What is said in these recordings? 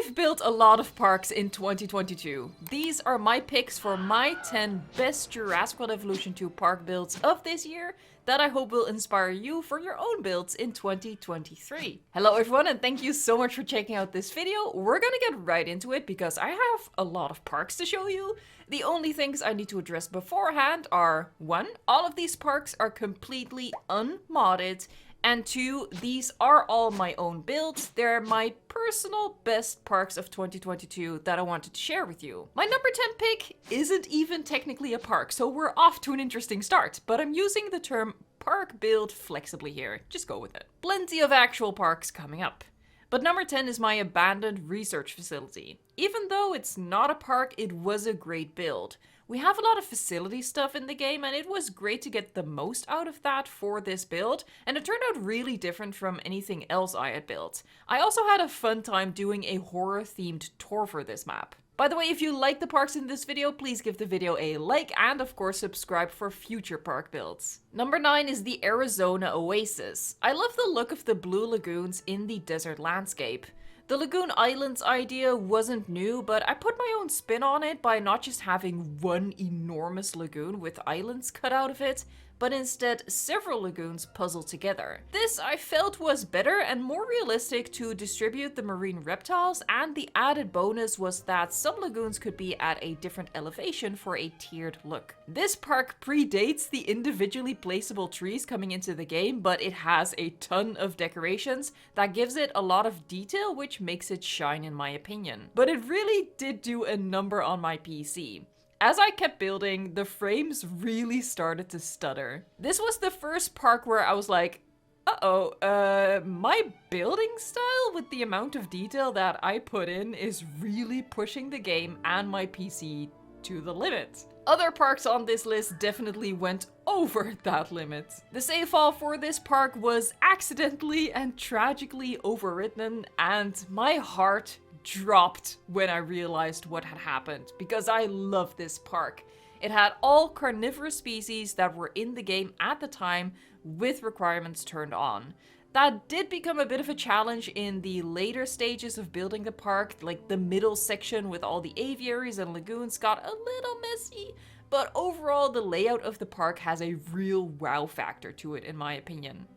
I've built a lot of parks in 2022. These are my picks for my 10 best Jurassic World Evolution 2 park builds of this year that I hope will inspire you for your own builds in 2023. Hello everyone, and thank you so much for checking out this video. We're gonna get right into it because I have a lot of parks to show you. The only things I need to address beforehand are 1. All of these parks are completely unmodded, and 2, these are all my own builds. They're my personal best parks of 2022 that I wanted to share with you. My number 10 pick isn't even technically a park, so we're off to an interesting start, but I'm using the term park build flexibly here. Just go with it. Plenty of actual parks coming up. But number 10 is my abandoned research facility. Even though it's not a park, it was a great build. We have a lot of facility stuff in the game, and it was great to get the most out of that for this build, and it turned out really different from anything else I had built. I also had a fun time doing a horror-themed tour for this map. By the way, if you like the parks in this video, please give the video a like and of course subscribe for future park builds. Number 9 is the Arizona Oasis. I love the look of the blue lagoons in the desert landscape. The Lagoon Islands idea wasn't new, but I put my own spin on it by not just having one enormous lagoon with islands cut out of it, but instead several lagoons puzzled together. This I felt was better and more realistic to distribute the marine reptiles, and the added bonus was that some lagoons could be at a different elevation for a tiered look. This park predates the individually placeable trees coming into the game, but it has a ton of decorations that gives it a lot of detail, which makes it shine in my opinion. But it really did do a number on my PC. As I kept building, the frames really started to stutter. This was the first park where I was like, my building style with the amount of detail that I put in is really pushing the game and my PC to the limit. Other parks on this list definitely went over that limit. The save file for this park was accidentally and tragically overwritten, and my heart dropped when I realized what had happened, because I love this park. It had all carnivorous species that were in the game at the time with requirements turned on. That did become a bit of a challenge in the later stages of building the park, like the middle section with all the aviaries and lagoons got a little messy, but overall the layout of the park has a real wow factor to it in my opinion.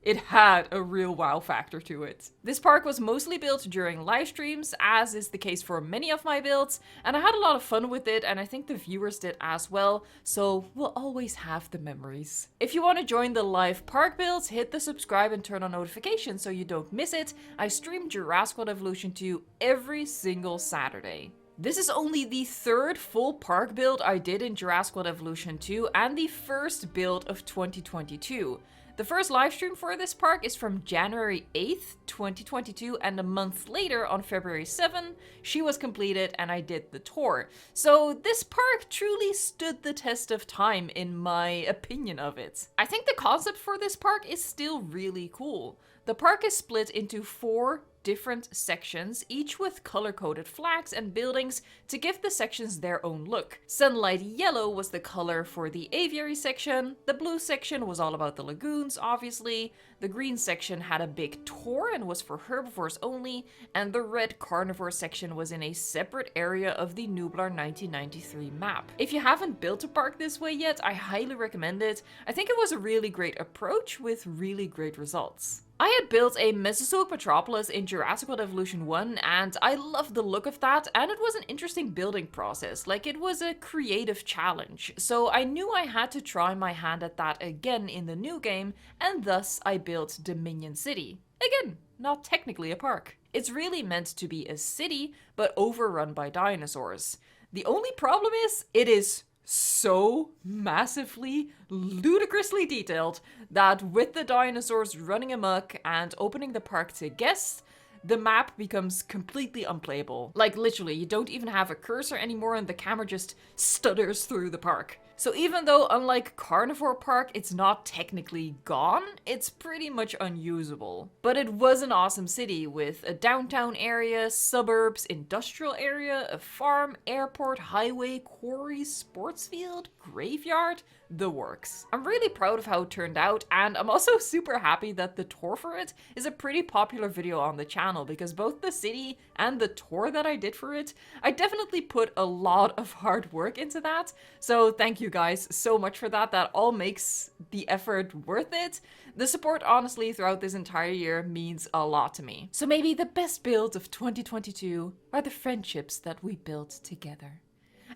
It had a real wow factor to it. This park was mostly built during live streams, as is the case for many of my builds, and I had a lot of fun with it, and I think the viewers did as well, so we'll always have the memories. If you want to join the live park builds, hit the subscribe and turn on notifications so you don't miss it. I stream Jurassic World Evolution 2 every single Saturday. This is only the 3rd full park build I did in Jurassic World Evolution 2, and the first build of 2022. The first livestream for this park is from January 8th, 2022, and a month later, on February 7th, she was completed and I did the tour. So this park truly stood the test of time in my opinion of it. I think the concept for this park is still really cool. The park is split into 4 different sections, each with color-coded flags and buildings to give the sections their own look. Sunlight Yellow was the color for the aviary section, the blue section was all about the lagoons, obviously, the green section had a big tour and was for herbivores only, and the red carnivore section was in a separate area of the Nublar 1993 map. If you haven't built a park this way yet, I highly recommend it. I think it was a really great approach with really great results. I had built a Mesozoic metropolis in Jurassic World Evolution 1, and I loved the look of that, and it was an interesting building process, like it was a creative challenge. So I knew I had to try my hand at that again in the new game, and thus I built Dominion City. Again, not technically a park. It's really meant to be a city, but overrun by dinosaurs. The only problem is, it is so massively, ludicrously detailed that with the dinosaurs running amok and opening the park to guests, the map becomes completely unplayable. Like literally, you don't even have a cursor anymore and the camera just stutters through the park. So even though, unlike Carnivore Park, it's not technically gone, it's pretty much unusable. But it was an awesome city with a downtown area, suburbs, industrial area, a farm, airport, highway, quarry, sports field, graveyard, the works. I'm really proud of how it turned out, and I'm also super happy that the tour for it is a pretty popular video on the channel, because both the city and the tour that I did for it, I definitely put a lot of hard work into that. So thank you guys so much for that. That all makes the effort worth it. The support, honestly, throughout this entire year means a lot to me. So maybe the best build of 2022 are the friendships that we built together.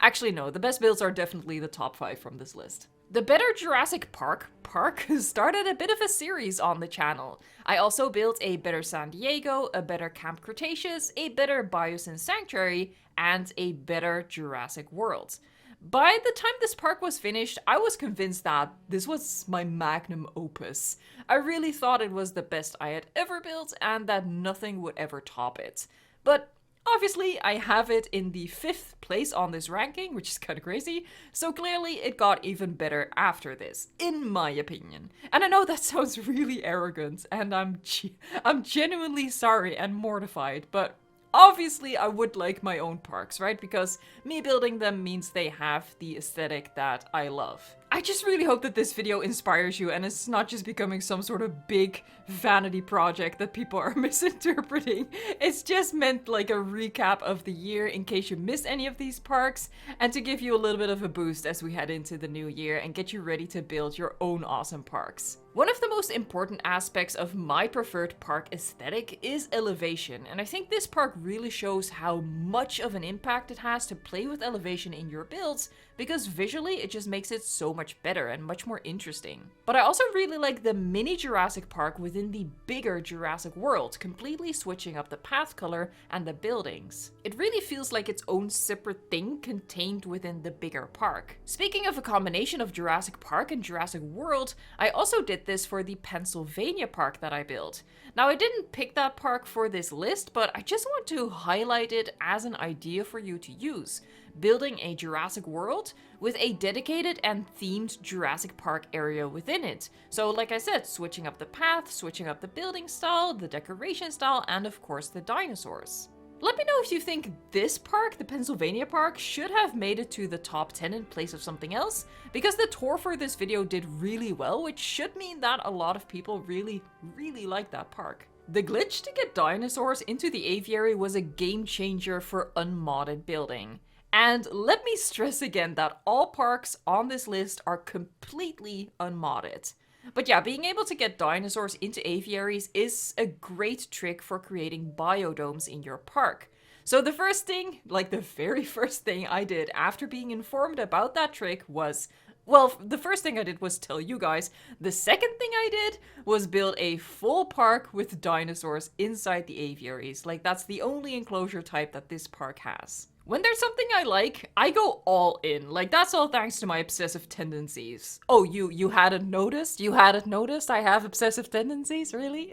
Actually, no, the best builds are definitely the top 5 from this list. The Better Jurassic Park started a bit of a series on the channel. I also built a Better San Diego, a Better Camp Cretaceous, a Better Biosyn Sanctuary, and a Better Jurassic World. By the time this park was finished, I was convinced that this was my magnum opus. I really thought it was the best I had ever built and that nothing would ever top it. But obviously, I have it in the 5th place on this ranking, which is kind of crazy, so clearly it got even better after this, in my opinion. And I know that sounds really arrogant, and I'm genuinely sorry and mortified, but obviously I would like my own parks, right? Because me building them means they have the aesthetic that I love. I just really hope that this video inspires you and it's not just becoming some sort of big vanity project that people are misinterpreting. It's just meant like a recap of the year in case you missed any of these parks and to give you a little bit of a boost as we head into the new year and get you ready to build your own awesome parks. One of the most important aspects of my preferred park aesthetic is elevation, and I think this park really shows how much of an impact it has to play with elevation in your builds, because visually it just makes it so much better and much more interesting. But I also really like the mini Jurassic Park within the bigger Jurassic World, completely switching up the path color and the buildings. It really feels like its own separate thing contained within the bigger park. Speaking of a combination of Jurassic Park and Jurassic World, I also did this for the Pennsylvania park that I built. Now, I didn't pick that park for this list, but I just want to highlight it as an idea for you to use. Building a Jurassic World with a dedicated and themed Jurassic Park area within it. So like I said, switching up the path, switching up the building style, the decoration style, and of course the dinosaurs. Let me know if you think this park, the Pennsylvania park, should have made it to the top 10 in place of something else, because the tour for this video did really well, which should mean that a lot of people really like that park. The glitch to get dinosaurs into the aviary was a game changer for unmodded building. And let me stress again that all parks on this list are completely unmodded. But yeah, being able to get dinosaurs into aviaries is a great trick for creating biodomes in your park. So the first thing, like the very first thing I did after being informed about that trick was, well, the first thing I did was tell you guys. The second thing I did was build a full park with dinosaurs inside the aviaries. Like, that's the only enclosure type that this park has. When there's something I like, I go all in. Like, that's all thanks to my obsessive tendencies. Oh, you hadn't noticed? You hadn't noticed I have obsessive tendencies? Really?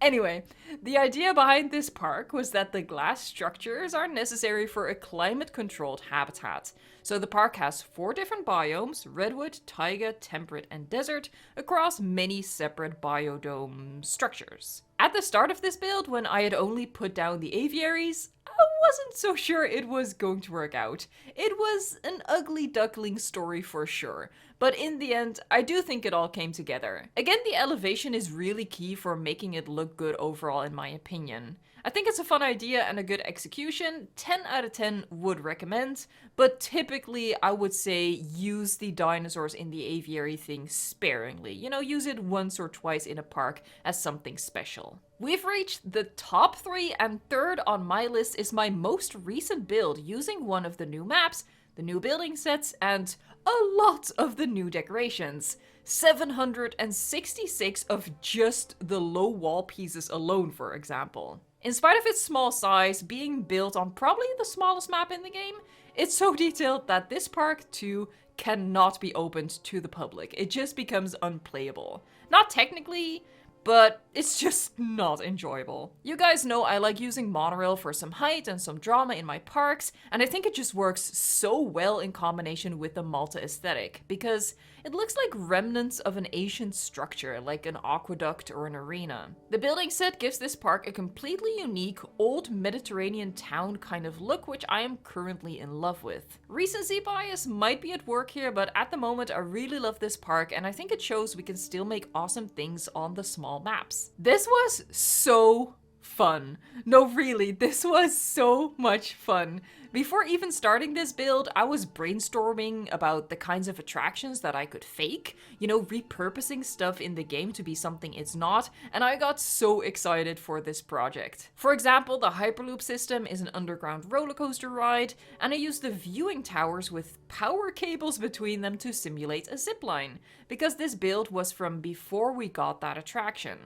Anyway, the idea behind this park was that the glass structures are necessary for a climate-controlled habitat. So the park has 4 different biomes: redwood, taiga, temperate, and desert, across many separate biodome structures. At the start of this build, when I had only put down the aviaries, I wasn't so sure it was going to work out. It was an ugly duckling story for sure, but in the end, I do think it all came together. Again, the elevation is really key for making it look good overall, in my opinion. I think it's a fun idea and a good execution. 10 out of 10 would recommend, but typically I would say use the dinosaurs in the aviary thing sparingly. You know, use it once or twice in a park as something special. We've reached the top 3, and third on my list is my most recent build using one of the new maps, the new building sets, and a lot of the new decorations. 766 of just the low wall pieces alone, for example. In spite of its small size, being built on probably the smallest map in the game, it's so detailed that this park too cannot be opened to the public. It just becomes unplayable. Not technically, but it's just not enjoyable. You guys know I like using monorail for some height and some drama in my parks, and I think it just works so well in combination with the Malta aesthetic, because it looks like remnants of an ancient structure, like an aqueduct or an arena. The building set gives this park a completely unique, old Mediterranean town kind of look, which I am currently in love with. Recency bias might be at work here, but at the moment I really love this park, and I think it shows we can still make awesome things on the small maps. This was so fun. No, really, this was so much fun. Before even starting this build, I was brainstorming about the kinds of attractions that I could fake, you know, repurposing stuff in the game to be something it's not, and I got so excited for this project. For example, the Hyperloop system is an underground roller coaster ride, and I used the viewing towers with power cables between them to simulate a zipline, because this build was from before we got that attraction.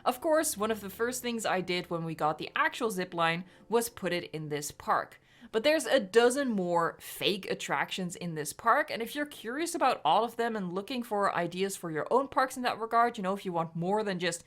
Of course, one of the first things I did when we got the actual zipline was put it in this park. But there's a dozen more fake attractions in this park, and if you're curious about all of them and looking for ideas for your own parks in that regard, you know, if you want more than just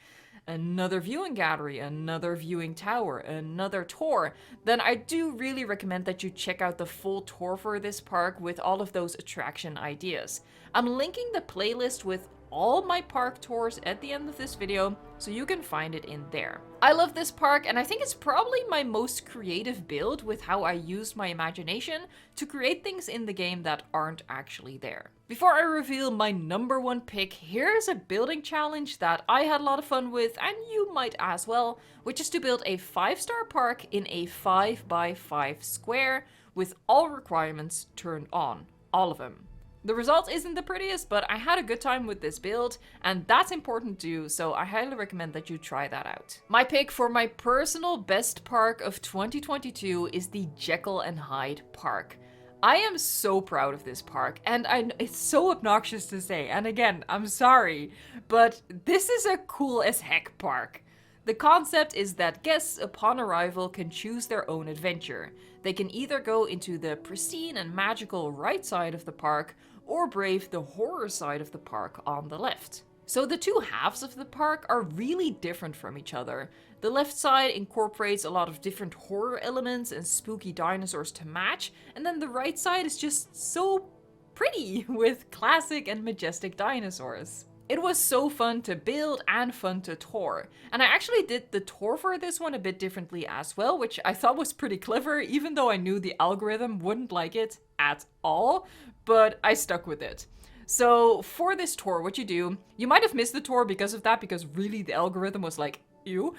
another viewing gallery, another viewing tower, another tour, then I do really recommend that you check out the full tour for this park with all of those attraction ideas. I'm linking the playlist with all my park tours at the end of this video, so you can find it in there. I love this park, and I think it's probably my most creative build with how I used my imagination to create things in the game that aren't actually there. Before I reveal my number one pick, here's a building challenge that I had a lot of fun with, and you might as well, which is to build a 5-star park in a 5x5 square with all requirements turned on. All of them. The result isn't the prettiest, but I had a good time with this build, and that's important too, so I highly recommend that you try that out. My pick for my personal best park of 2022 is the Jekyll and Hyde Park. I am so proud of this park, and it's so obnoxious to say, and again, I'm sorry, but this is a cool as heck park. The concept is that guests upon arrival can choose their own adventure. They can either go into the pristine and magical right side of the park, or brave the horror side of the park on the left. So the two halves of the park are really different from each other. The left side incorporates a lot of different horror elements and spooky dinosaurs to match, and then the right side is just so pretty with classic and majestic dinosaurs. It was so fun to build and fun to tour. And I actually did the tour for this one a bit differently as well, which I thought was pretty clever, even though I knew the algorithm wouldn't like it at all, but I stuck with it. So for this tour, what you do, you might have missed the tour because of that, because really the algorithm was like, ew,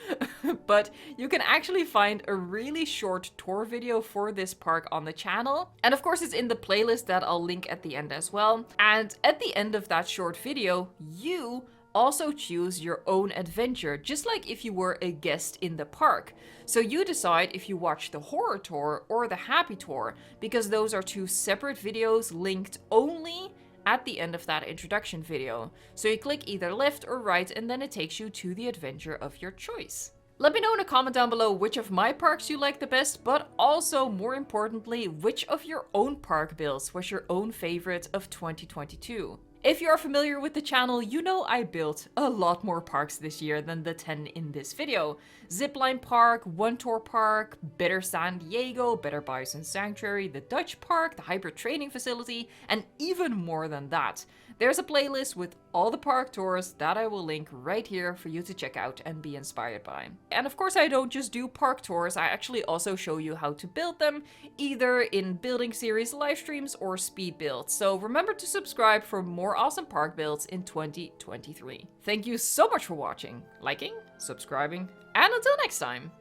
but you can actually find a really short tour video for this park on the channel. And of course it's in the playlist that I'll link at the end as well. And at the end of that short video, you also choose your own adventure, just like if you were a guest in the park. So you decide if you watch the horror tour or the happy tour, because those are two separate videos linked only at the end of that introduction video. So you click either left or right, and then it takes you to the adventure of your choice. Let me know in a comment down below which of my parks you like the best, but also, more importantly, which of your own park builds was your own favorite of 2022. If you are familiar with the channel, you know I built a lot more parks this year than the 10 in this video. Zipline Park, One Tour Park, Better San Diego, Better Bison Sanctuary, the Dutch Park, the Hybrid Training Facility, and even more than that. There's a playlist with all the park tours that I will link right here for you to check out and be inspired by. And of course I don't just do park tours, I actually also show you how to build them, either in building series live streams or speed builds. So remember to subscribe for more awesome park builds in 2023. Thank you so much for watching, liking, subscribing, and until next time,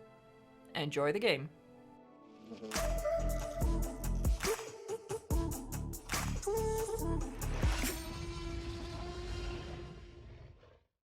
enjoy the game.